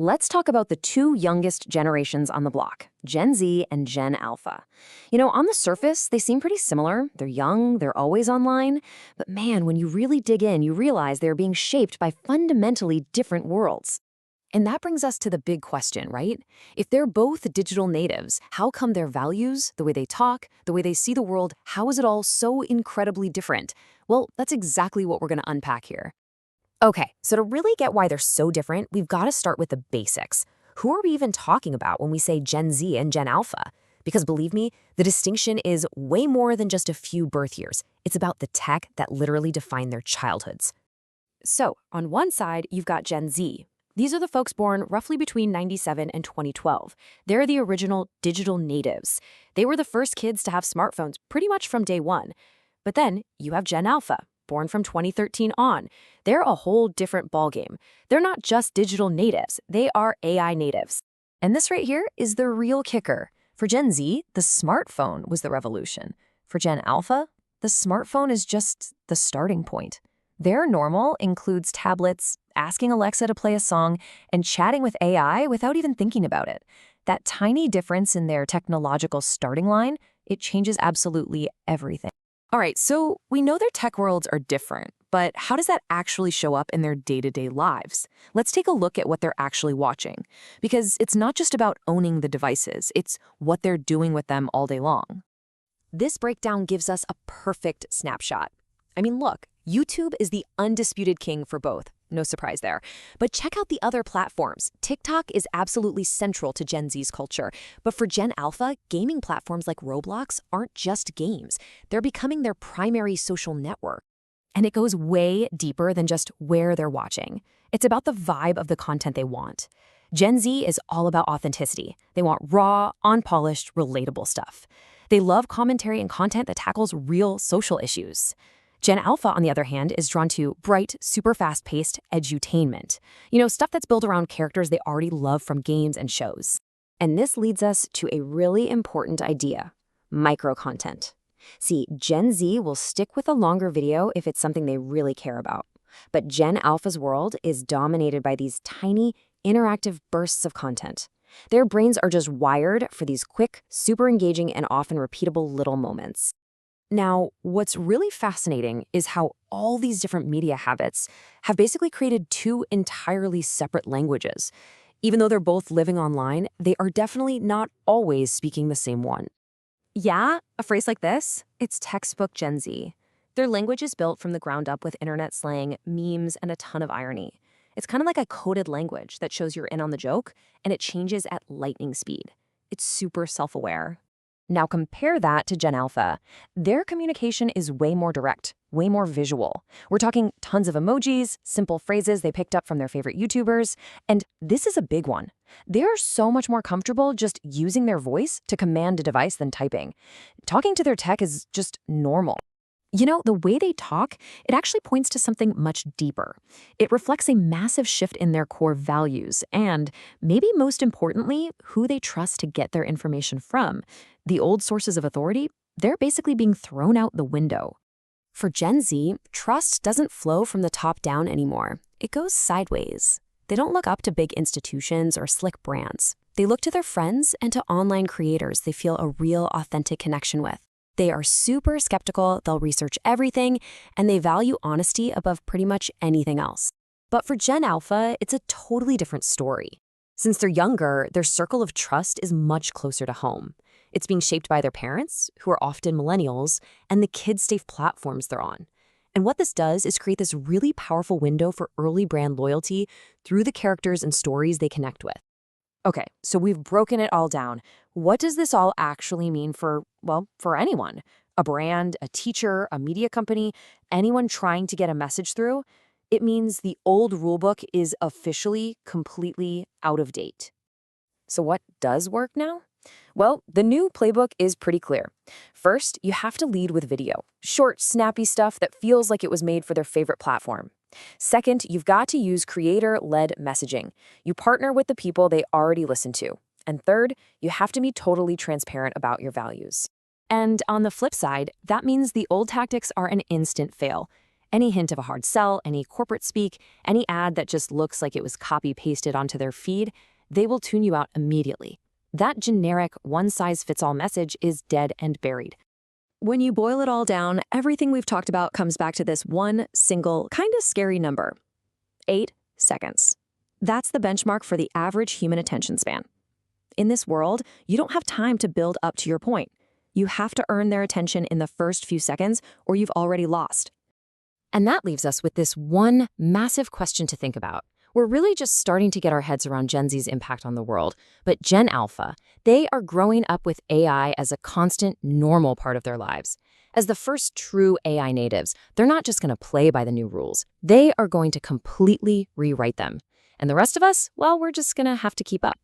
Let's talk about the two youngest generations on the block, Gen Z and Gen Alpha. On the surface, they seem pretty similar. They're young, they're always online. But man, when you really dig in, you realize they're being shaped by fundamentally different worlds. And that brings us to the big question, right? If they're both digital natives, how come their values, the way they talk, the way they see the world, how is it all so incredibly different? Well, that's exactly what we're going to unpack here. Okay, so to really get why they're so different, we've got to start with the basics. Who are we even talking about when we say Gen Z and Gen Alpha? Because believe me, the distinction is way more than just a few birth years. It's about the tech that literally define their childhoods. So, on one side, you've got Gen Z. These are the folks born roughly between 97 and 2012. They're the original digital natives. They were the first kids to have smartphones pretty much from day one. But then you have Gen Alpha, born from 2013 on. They're a whole different ballgame. They're not just digital natives, they are AI natives. And this right here is the real kicker. For Gen Z, the smartphone was the revolution. For Gen Alpha, the smartphone is just the starting point. Their normal includes tablets, asking Alexa to play a song, and chatting with AI without even thinking about it. That tiny difference in their technological starting line, it changes absolutely everything. All right, so we know their tech worlds are different, but how does that actually show up in their day-to-day lives? Let's take a look at what they're actually watching, because it's not just about owning the devices, it's what they're doing with them all day long. This breakdown gives us a perfect snapshot. I mean, look, YouTube is the undisputed king for both. No surprise there. But check out the other platforms. TikTok is absolutely central to Gen Z's culture. But for Gen Alpha, gaming platforms like Roblox aren't just games. They're becoming their primary social network. And it goes way deeper than just where they're watching. It's about the vibe of the content they want. Gen Z is all about authenticity. They want raw, unpolished, relatable stuff. They love commentary and content that tackles real social issues. Gen Alpha, on the other hand, is drawn to bright, super fast-paced edutainment. Stuff that's built around characters they already love from games and shows. And this leads us to a really important idea, micro-content. See, Gen Z will stick with a longer video if it's something they really care about. But Gen Alpha's world is dominated by these tiny, interactive bursts of content. Their brains are just wired for these quick, super engaging, and often repeatable little moments. Now, what's really fascinating is how all these different media habits have basically created two entirely separate languages. Even though they're both living online, they are definitely not always speaking the same one. Yeah, a phrase like this, it's textbook Gen Z. Their language is built from the ground up with internet slang, memes, and a ton of irony. It's kind of like a coded language that shows you're in on the joke, and it changes at lightning speed. It's super self-aware. Now compare that to Gen Alpha. Their communication is way more direct, way more visual. We're talking tons of emojis, simple phrases they picked up from their favorite YouTubers, and this is a big one. They're so much more comfortable just using their voice to command a device than typing. Talking to their tech is just normal. The way they talk, it actually points to something much deeper. It reflects a massive shift in their core values and, maybe most importantly, who they trust to get their information from. The old sources of authority, they're basically being thrown out the window. For Gen Z, trust doesn't flow from the top down anymore. It goes sideways. They don't look up to big institutions or slick brands. They look to their friends and to online creators they feel a real, authentic connection with. They are super skeptical, they'll research everything, and they value honesty above pretty much anything else. But for Gen Alpha, it's a totally different story. Since they're younger, their circle of trust is much closer to home. It's being shaped by their parents, who are often millennials, and the kid-safe platforms they're on. And what this does is create this really powerful window for early brand loyalty through the characters and stories they connect with. Okay, so we've broken it all down. What does this all actually mean for anyone? A brand, a teacher, a media company, anyone trying to get a message through? It means the old rulebook is officially completely out of date. So what does work now? Well, the new playbook is pretty clear. First, you have to lead with video. Short, snappy stuff that feels like it was made for their favorite platform. Second, you've got to use creator-led messaging. You partner with the people they already listen to. And third, you have to be totally transparent about your values. And on the flip side, that means the old tactics are an instant fail. Any hint of a hard sell, any corporate speak, any ad that just looks like it was copy-pasted onto their feed, they will tune you out immediately. That generic one-size-fits-all message is dead and buried. When you boil it all down, everything we've talked about comes back to this one single, kind of scary number: 8 seconds. That's the benchmark for the average human attention span. In this world, you don't have time to build up to your point. You have to earn their attention in the first few seconds, or you've already lost. And that leaves us with this one massive question to think about. We're really just starting to get our heads around Gen Z's impact on the world, but Gen Alpha, they are growing up with AI as a constant, normal part of their lives. As the first true AI natives, they're not just going to play by the new rules. They are going to completely rewrite them. And the rest of us, well, we're just going to have to keep up.